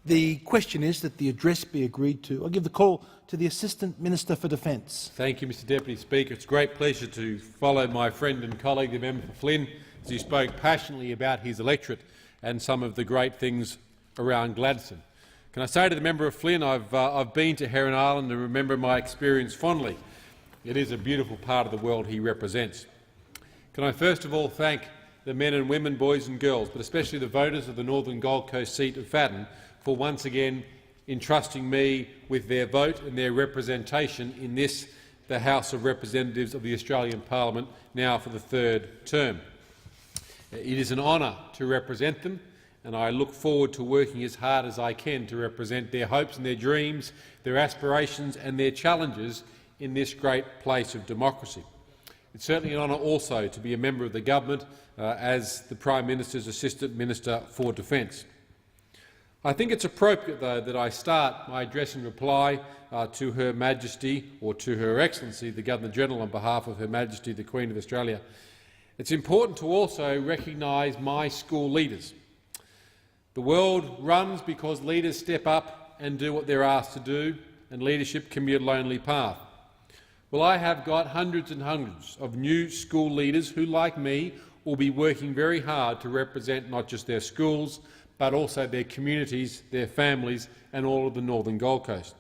The question is that the address be agreed to. I'll give the call to the Assistant Minister for Defence. Thank you, Mr Deputy Speaker. It's a great pleasure to follow my friend and colleague, the member for Flynn, as he spoke passionately about his electorate and some of the great things around Gladstone. Can I say to the member of Flynn, I've been to Heron Island and remember my experience fondly. It is a beautiful part of the world he represents. Can I first of all thank the men and women, boys and girls, but especially the voters of the Northern Gold Coast seat of Fadden, for once again entrusting me with their vote and their representation in this, the House of Representatives of the Australian Parliament, now for the third term. It is an honour to represent them, and I look forward to working as hard as I can to represent their hopes and their dreams, their aspirations and their challenges in this great place of democracy. It's certainly an honour also to be a member of the government as the Prime Minister's Assistant Minister for Defence. I think it's appropriate, though, that I start my address in reply to Her Majesty, or to Her Excellency the Governor-General on behalf of Her Majesty the Queen of Australia. It's important to also recognise my school leaders. The world runs because leaders step up and do what they're asked to do, and leadership can be a lonely path. Well, I have got hundreds and hundreds of new school leaders who, like me, will be working very hard to represent not just their schools, but also their communities, their families and all of the Northern Gold Coast.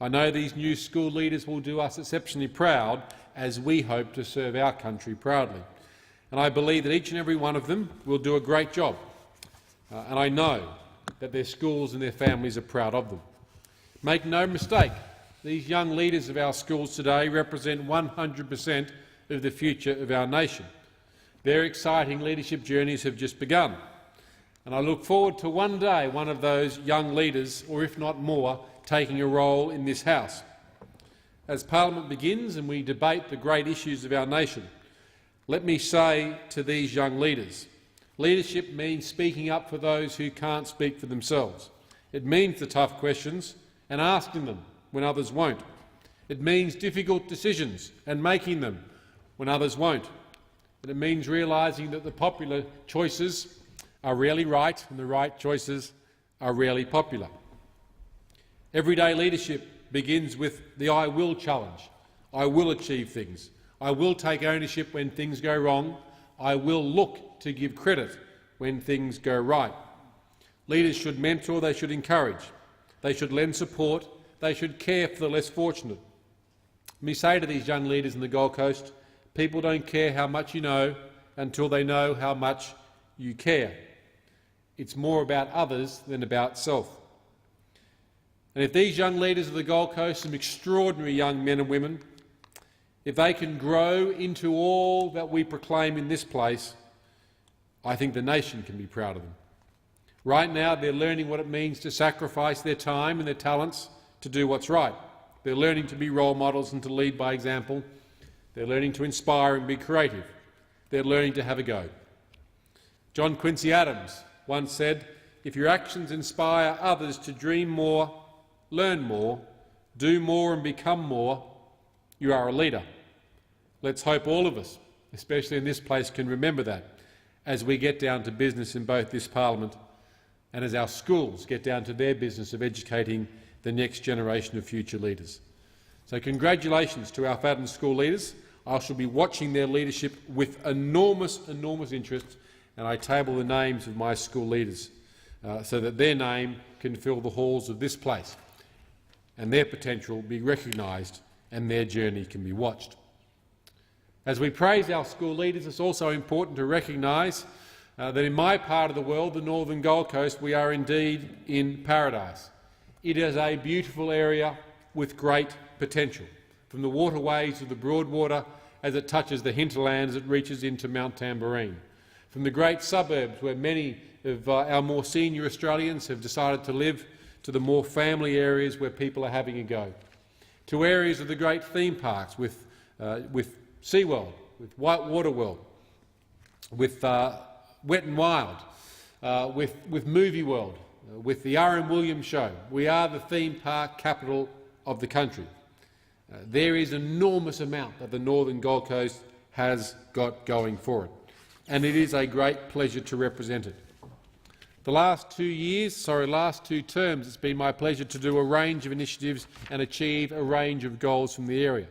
I know these new school leaders will do us exceptionally proud as we hope to serve our country proudly. And I believe that each and every one of them will do a great job. And I know that their schools and their families are proud of them. Make no mistake, these young leaders of our schools today represent 100% of the future of our nation. Their exciting leadership journeys have just begun. And I look forward to one day one of those young leaders, or if not more, taking a role in this House. As Parliament begins and we debate the great issues of our nation, let me say to these young leaders, leadership means speaking up for those who can't speak for themselves. It means the tough questions and asking them when others won't. It means difficult decisions and making them when others won't. And it means realising that the popular choices are rarely right and the right choices are rarely popular. Everyday leadership begins with the I will challenge. I will achieve things. I will take ownership when things go wrong. I will look to give credit when things go right. Leaders should mentor, they should encourage, they should lend support, they should care for the less fortunate. Let me say to these young leaders in the Gold Coast, people don't care how much you know until they know how much you care. It's more about others than about self. And if these young leaders of the Gold Coast, some extraordinary young men and women, if they can grow into all that we proclaim in this place, I think the nation can be proud of them. Right now they're learning what it means to sacrifice their time and their talents to do what's right. They're learning to be role models and to lead by example. They're learning to inspire and be creative. They're learning to have a go. John Quincy Adams once said, "If your actions inspire others to dream more, learn more, do more and become more, you are a leader." Let's hope all of us, especially in this place, can remember that as we get down to business in both this parliament and as our schools get down to their business of educating the next generation of future leaders. So congratulations to our Fadden school leaders. I shall be watching their leadership with enormous interest, and I table the names of my school leaders so that their name can fill the halls of this place and their potential be recognised and their journey can be watched. As we praise our school leaders, it's also important to recognise that in my part of the world, the Northern Gold Coast, we are indeed in paradise. It is a beautiful area with great potential, from the waterways of the Broadwater as it touches the hinterlands it reaches into Mount Tamborine, from the great suburbs where many of our more senior Australians have decided to live, to the more family areas where people are having a go, to areas of the great theme parks with SeaWorld, with Whitewater World, with Wet n Wild, with Movie World, with the R.M. Williams Show. We are the theme park capital of the country. There is an enormous amount that the Northern Gold Coast has got going for it, and it is a great pleasure to represent it. The last two terms, it's been my pleasure to do a range of initiatives and achieve a range of goals from the area.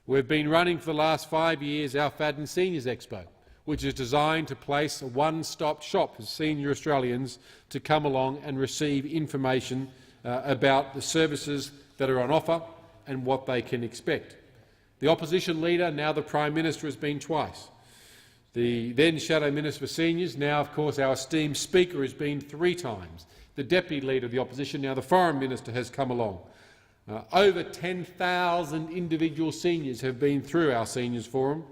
We've been running for the last 5 years our Fadden Seniors Expo, which is designed to place a one-stop shop for senior Australians to come along and receive information about the services that are on offer and what they can expect. The opposition leader, now the Prime Minister, has been twice. The then Shadow Minister for Seniors, now of course our esteemed Speaker, has been 3 times. The Deputy Leader of the Opposition, now the Foreign Minister, has come along. Over 10,000 individual seniors have been through our Seniors Forum.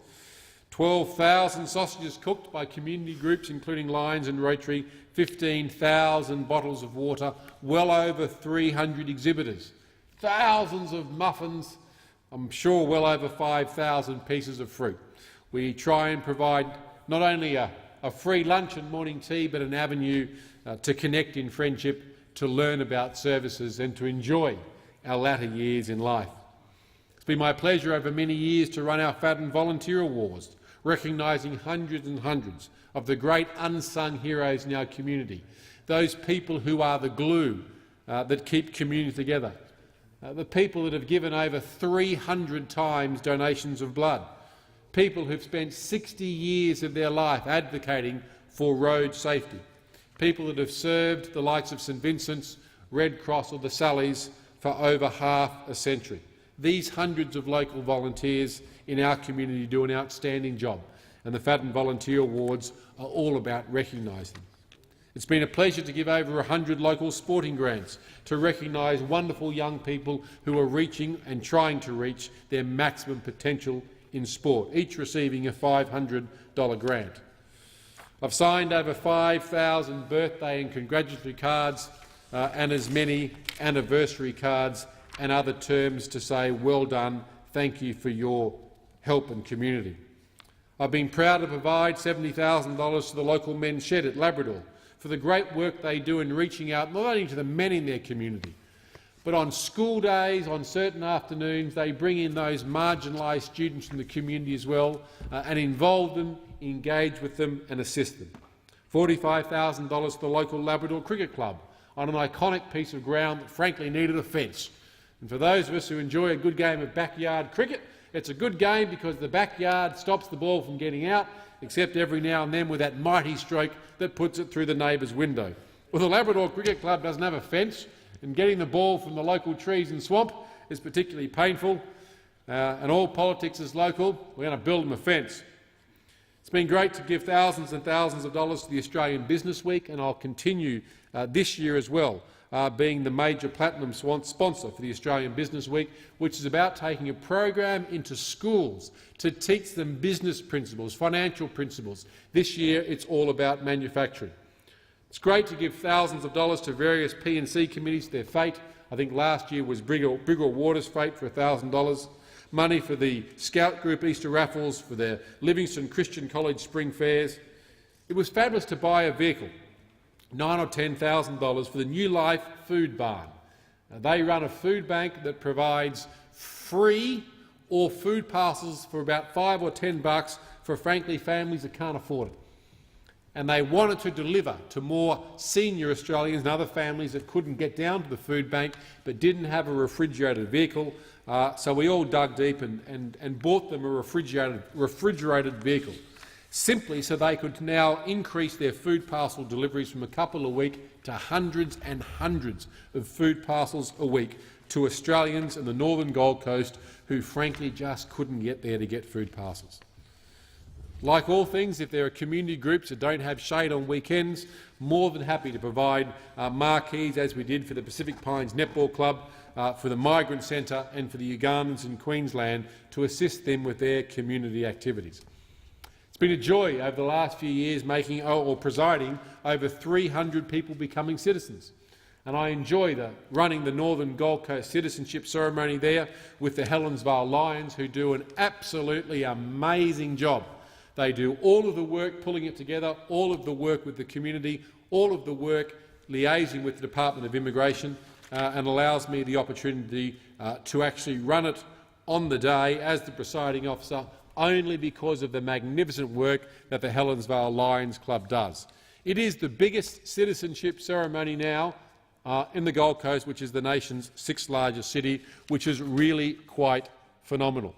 12,000 sausages cooked by community groups including Lions and Rotary, 15,000 bottles of water, well over 300 exhibitors, thousands of muffins, I'm sure well over 5,000 pieces of fruit. We try and provide not only a free lunch and morning tea, but an avenue to connect in friendship, to learn about services and to enjoy our latter years in life. It's been my pleasure over many years to run our Fadden Volunteer Awards, recognising hundreds and hundreds of the great unsung heroes in our community, those people who are the glue that keep communities together, the people that have given over 300 times donations of blood, people who've spent 60 years of their life advocating for road safety, people that have served the likes of St Vincent's, Red Cross or the Sallies for over half a century. These hundreds of local volunteers in our community do an outstanding job, and the Fadden Volunteer Awards are all about recognising them. It's been a pleasure to give over 100 local sporting grants to recognise wonderful young people who are reaching and trying to reach their maximum potential in sport, each receiving a $500 grant. I've signed over 5,000 birthday and congratulatory cards and as many anniversary cards and other terms to say well done, thank you for your help and community. I've been proud to provide $70,000 to the local men's shed at Labrador for the great work they do in reaching out not only to the men in their community, but on school days, on certain afternoons, they bring in those marginalised students from the community as well and involve them, engage with them and assist them. $45,000 to the local Labrador Cricket Club on an iconic piece of ground that frankly needed a fence. And for those of us who enjoy a good game of backyard cricket, it's a good game because the backyard stops the ball from getting out, except every now and then with that mighty stroke that puts it through the neighbour's window. Well, the Labrador Cricket Club doesn't have a fence, and getting the ball from the local trees and swamp is particularly painful, and all politics is local. We're going to build them a fence. It's been great to give thousands and thousands of dollars to the Australian Business Week, and I'll continue this year as well, being the major platinum sponsor for the Australian Business Week, which is about taking a program into schools to teach them business principles, financial principles. This year it's all about manufacturing. It's great to give thousands of dollars to various P&C committees, their fate. I think last year was Bigger Waters' fate for $1,000. Money for the Scout Group Easter raffles, for their Livingston Christian College spring fairs. It was fabulous to buy a vehicle, $9,000 or $10,000 for the New Life Food Barn. They run a food bank that provides free or food parcels for about $5 or $10 for, frankly, families that can't afford it. And they wanted to deliver to more senior Australians and other families that couldn't get down to the food bank but didn't have a refrigerated vehicle. So we all dug deep and bought them a refrigerated vehicle, simply so they could now increase their food parcel deliveries from a couple a week to hundreds and hundreds of food parcels a week to Australians in the northern Gold Coast who frankly just couldn't get there to get food parcels. Like all things, if there are community groups that don't have shade on weekends, more than happy to provide marquees, as we did for the Pacific Pines Netball Club, for the Migrant Centre and for the Ugandans in Queensland to assist them with their community activities. It's been a joy over the last few years presiding over 300 people becoming citizens. And I enjoy running the Northern Gold Coast citizenship ceremony there with the Helensvale Lions, who do an absolutely amazing job. They do all of the work pulling it together, all of the work with the community, all of the work liaising with the Department of Immigration, and allows me the opportunity to actually run it on the day as the presiding officer, only because of the magnificent work that the Helensvale Lions Club does. It is the biggest citizenship ceremony now in the Gold Coast, which is the nation's 6th largest city, which is really quite phenomenal.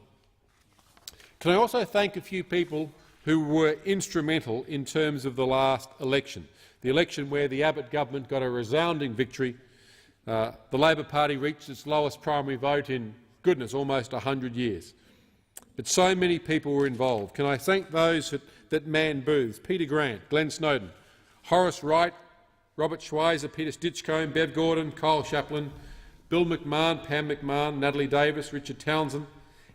Can I also thank a few people who were instrumental in terms of the last election, the election where the Abbott government got a resounding victory. The Labor Party reached its lowest primary vote in, goodness, almost 100 years. But so many people were involved. Can I thank those that manned booths? Peter Grant, Glenn Snowden, Horace Wright, Robert Schweizer, Peter Stitchcombe, Bev Gordon, Kyle Chaplin, Bill McMahon, Pam McMahon, Natalie Davis, Richard Townsend,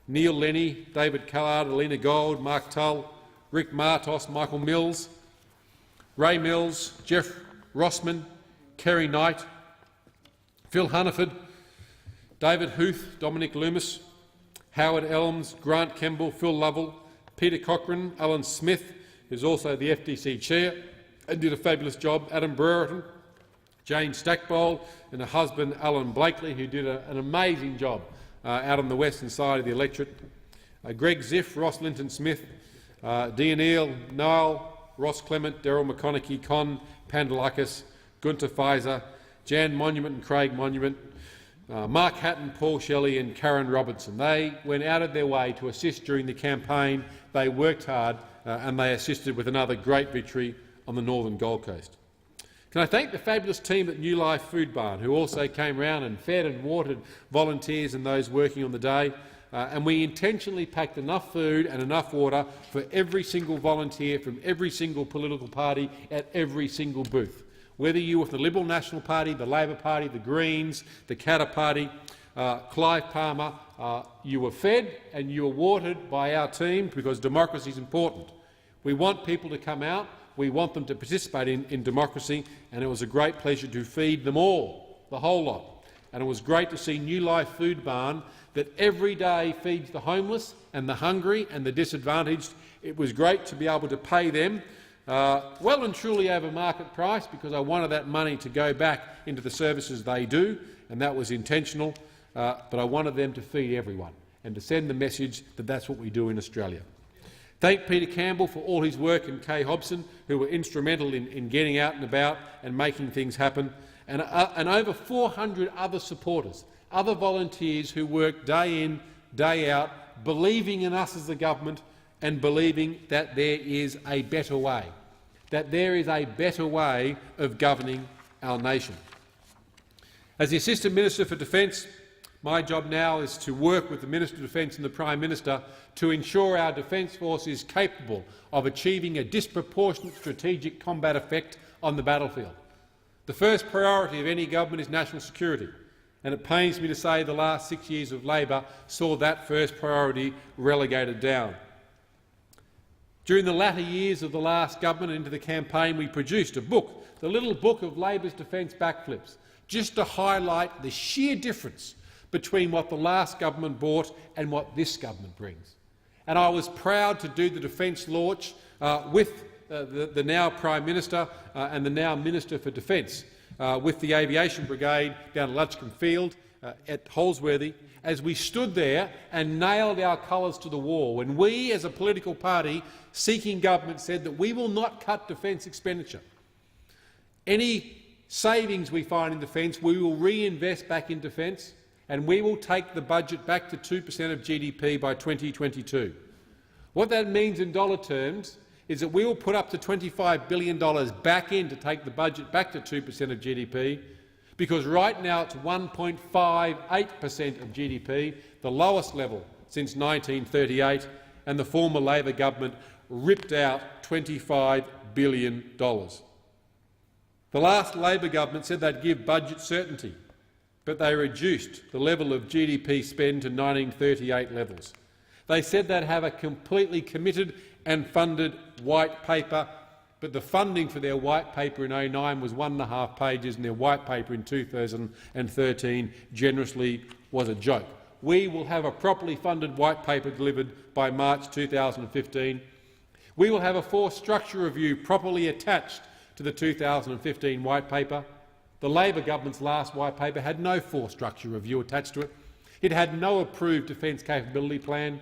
Neil Lenny, David Callard, Alina Gold, Mark Tull, Rick Martos, Michael Mills, Ray Mills, Jeff Rossman, Kerry Knight, Phil Hunniford, David Huth, Dominic Loomis, Howard Elms, Grant Kemble, Phil Lovell, Peter Cochran, Alan Smith, who's also the FTC chair and did a fabulous job, Adam Brereton, Jane Stackpole and her husband Alan Blakely, who did an amazing job out on the western side of the electorate, Greg Ziff, Ross Linton-Smith, Dean Neal, Niall, Ross Clement, Daryl McConaughey, Con Pandalakis, Gunter Pfizer, Jan Monument and Craig Monument, Mark Hatton, Paul Shelley and Karen Robertson. They went out of their way to assist during the campaign. They worked hard and they assisted with another great victory on the northern Gold Coast. Can I thank the fabulous team at New Life Food Barn, who also came round and fed and watered volunteers and those working on the day. And we intentionally packed enough food and enough water for every single volunteer from every single political party at every single booth. Whether you were with the Liberal National Party, the Labor Party, the Greens, the Katter Party, Clive Palmer, you were fed and you were watered by our team, because democracy is important. We want people to come out. We want them to participate in democracy, and it was a great pleasure to feed them all, the whole lot. And it was great to see New Life Food Barn that every day feeds the homeless and the hungry and the disadvantaged. It was great to be able to pay them well and truly over market price, because I wanted that money to go back into the services they do, and that was intentional. But I wanted them to feed everyone and to send the message that that's what we do in Australia. Thank Peter Campbell for all his work, and Kay Hobson, who were instrumental in getting out and about and making things happen, and over 400 other supporters, other volunteers who work day in, day out, believing in us as the government and believing that there is a better way, of governing our nation. As the Assistant Minister for Defence, my job now is to work with the Minister of Defence and the Prime Minister to ensure our Defence Force is capable of achieving a disproportionate strategic combat effect on the battlefield. The first priority of any government is national security, and it pains me to say the last 6 years of Labor saw that first priority relegated down. During the latter years of the last government into the campaign, we produced a book, the Little Book of Labor's Defence Backflips, just to highlight the sheer difference between what the last government brought and what this government brings. And I was proud to do the defence launch with the now Prime Minister and the now Minister for Defence, with the Aviation Brigade down at Lutchcombe Field at Holsworthy, as we stood there and nailed our colours to the wall, when we, as a political party seeking government, said that we will not cut defence expenditure. Any savings we find in defence, we will reinvest back in defence, and we will take the budget back to 2% of GDP by 2022. What that means in dollar terms is that we will put up to $25 billion back in to take the budget back to 2% of GDP, because right now it's 1.58% of GDP, the lowest level since 1938, and the former Labor government ripped out $25 billion. The last Labor government said they'd give budget certainty, but they reduced the level of GDP spend to 1938 levels. They said they'd have a completely committed and funded white paper, but the funding for their white paper in 2009 was 1.5 pages, and their white paper in 2013 generously was a joke. We will have a properly funded white paper delivered by March 2015. We will have a force structure review properly attached to the 2015 white paper. The Labor government's last white paper had no force structure review attached to it. It had no approved defence capability plan. In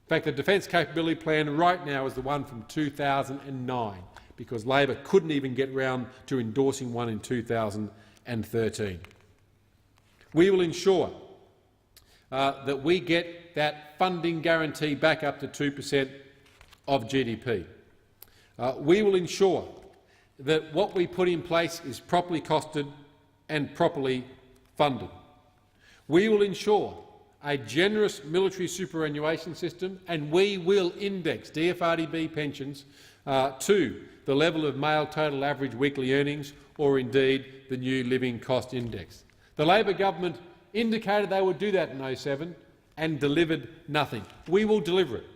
fact, the defence capability plan right now is the one from 2009. because Labor couldn't even get round to endorsing one in 2013. We will ensure that we get that funding guarantee back up to 2% of GDP. We will ensure that what we put in place is properly costed and properly funded. We will ensure a generous military superannuation system, and we will index DFRDB pensions to the level of male total average weekly earnings, or indeed the new living cost index. The Labor government indicated they would do that in 2007 and delivered nothing. We will deliver it.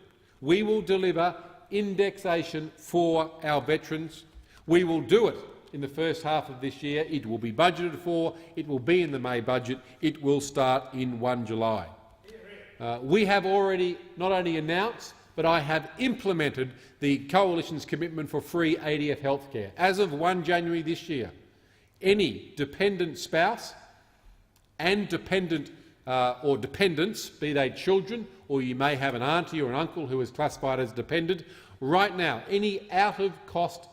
We will deliver indexation for our veterans. We will do it in the first half of this year. It will be budgeted for. It will be in the May budget. It will start in 1 July. We have already not only announced, but I have implemented the Coalition's commitment for free ADF healthcare. As of 1 January this year, any dependent spouse and dependent or dependents, be they children, or you may have an auntie or an uncle who is classified as dependent, right now, any out-of-cost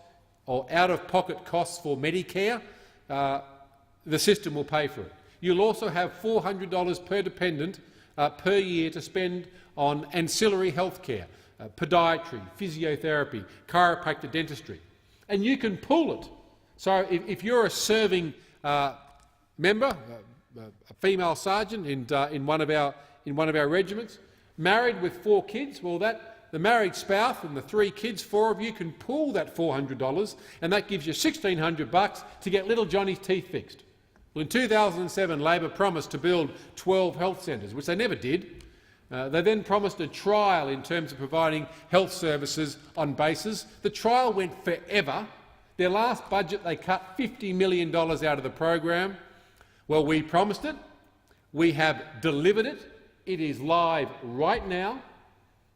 or out-of-pocket costs for Medicare, the system will pay for it. You'll also have $400 per dependent per year to spend on ancillary health care, podiatry, physiotherapy, chiropractic dentistry. And you can pool it. So if you're a serving member, a female sergeant in one of our regiments, married with 4 kids, well, the married spouse and the 3 kids, 4 of you can pool that $400, and that gives you $1,600 to get little Johnny's teeth fixed. Well, in 2007, Labor promised to build 12 health centres, which they never did. They then promised a trial in terms of providing health services on bases. The trial went forever. Their last budget, they cut $50 million out of the program. Well, we promised it. We have delivered it. It is live right now.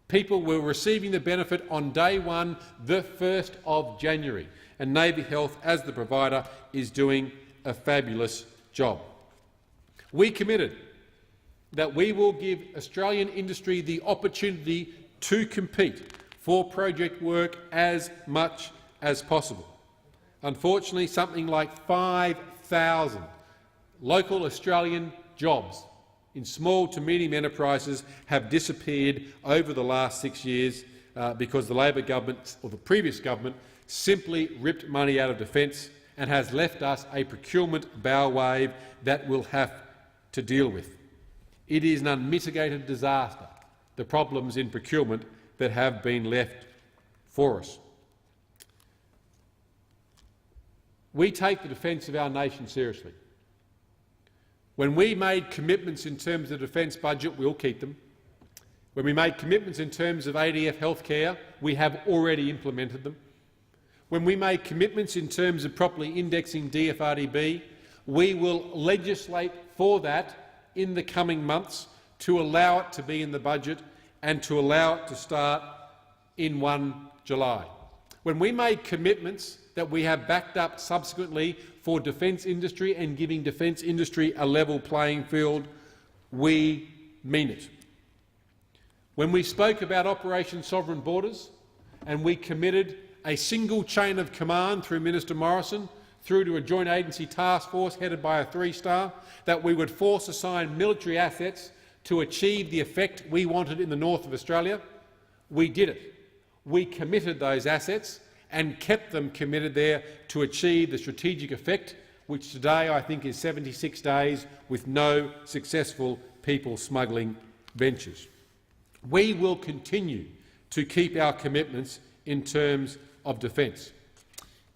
People were receiving the benefit on day 1, the 1st of January, and Navy Health, as the provider, is doing a fabulous job. We committed that we will give Australian industry the opportunity to compete for project work as much as possible. Unfortunately, something like 5,000 local Australian jobs in small to medium enterprises have disappeared over the last 6 years because the Labor government, or the previous government, simply ripped money out of defence and has left us a procurement bow wave that we'll have to deal with. It is an unmitigated disaster, the problems in procurement that have been left for us. We take the defence of our nation seriously. When we made commitments in terms of the defence budget, we'll keep them. When we made commitments in terms of ADF healthcare, we have already implemented them. When we made commitments in terms of properly indexing DFRDB, we will legislate for that in the coming months to allow it to be in the budget and to allow it to start in 1 July. When we made commitments that we have backed up subsequently for defence industry and giving defence industry a level playing field, we mean it. When we spoke about Operation Sovereign Borders and we committed a single chain of command through Minister Morrison through to a joint agency task force headed by a 3-star, that we would force assign military assets to achieve the effect we wanted in the north of Australia, we did it. We committed those assets and kept them committed there to achieve the strategic effect, which today I think is 76 days with no successful people smuggling ventures. We will continue to keep our commitments in terms of defence.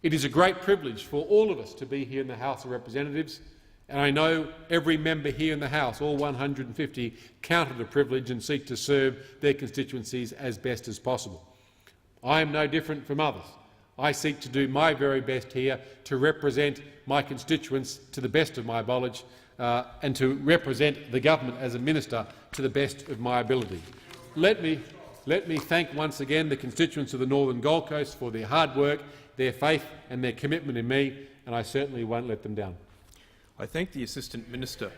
It is a great privilege for all of us to be here in the House of Representatives, and I know every member here in the House, all 150, count it a privilege and seek to serve their constituencies as best as possible. I am no different from others. I seek to do my very best here to represent my constituents to the best of my knowledge and to represent the government as a minister to the best of my ability. Let me thank once again the constituents of the Northern Gold Coast for their hard work, their faith and their commitment in me, and I certainly won't let them down. I thank the Assistant Minister.